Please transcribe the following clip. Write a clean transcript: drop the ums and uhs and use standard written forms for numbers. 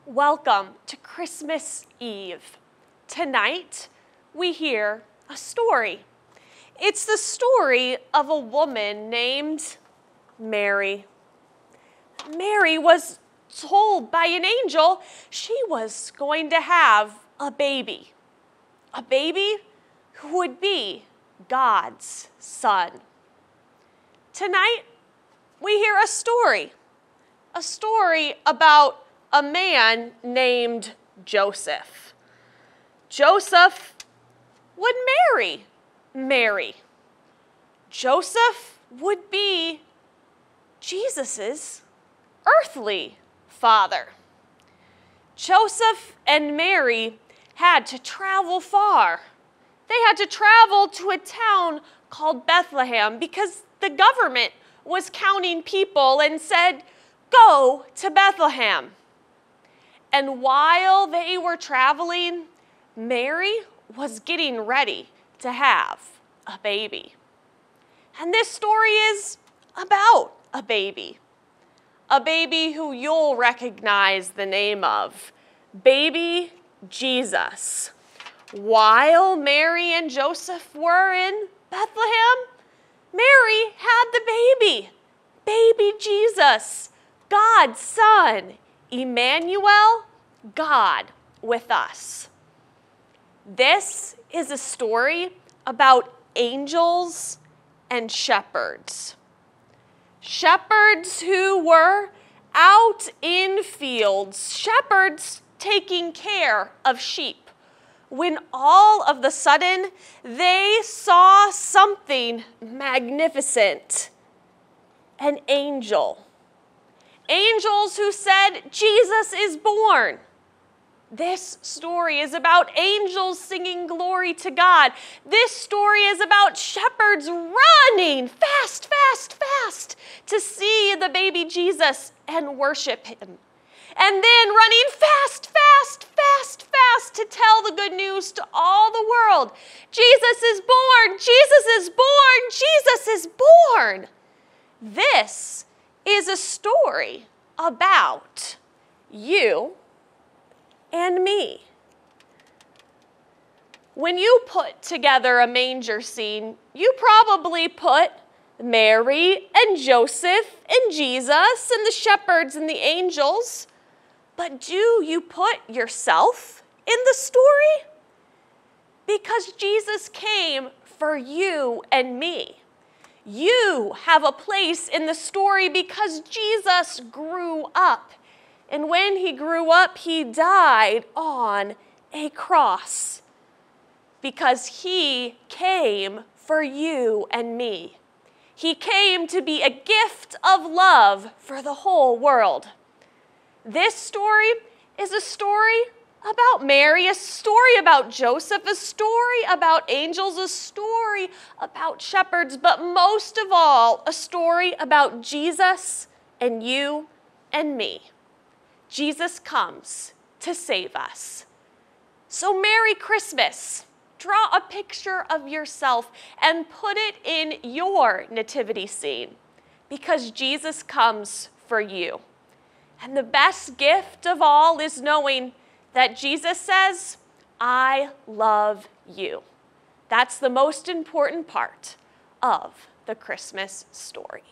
Welcome to Christmas Eve. Tonight, we hear a story. It's the story of a woman named Mary. Mary was told by an angel she was going to have a baby who would be God's son. Tonight, we hear a story about a man named Joseph. Joseph would marry Mary. Joseph would be Jesus' earthly father. Joseph and Mary had to travel far. They had to travel to a town called Bethlehem because the government was counting people and said, "Go to Bethlehem." And while they were traveling, Mary was getting ready to have a baby. And this story is about a baby who you'll recognize the name of, Baby Jesus. While Mary and Joseph were in Bethlehem, Mary had the baby Jesus, God's son, Emmanuel, God with us. This is a story about angels and shepherds. Shepherds who were out in fields, shepherds taking care of sheep, when all of a sudden they saw something magnificent, an angel. Angels who said, "Jesus is born." This story is about angels singing glory to God. This story is about shepherds running fast to see the baby Jesus and worship him. And then running fast to tell the good news to all the world. Jesus is born, Jesus is born, Jesus is born. This is a story about you and me. When you put together a manger scene, you probably put Mary and Joseph and Jesus and the shepherds and the angels. But do you put yourself in the story? Because Jesus came for you and me. You have a place in the story because Jesus grew up. And when he grew up, he died on a cross because he came for you and me. He came to be a gift of love for the whole world. This story is a story about Mary, a story about Joseph, a story about angels, a story about shepherds, but most of all, a story about Jesus and you and me. Jesus comes to save us. So Merry Christmas. Draw a picture of yourself and put it in your nativity scene because Jesus comes for you. And the best gift of all is knowing that Jesus says, "I love you." That's the most important part of the Christmas story.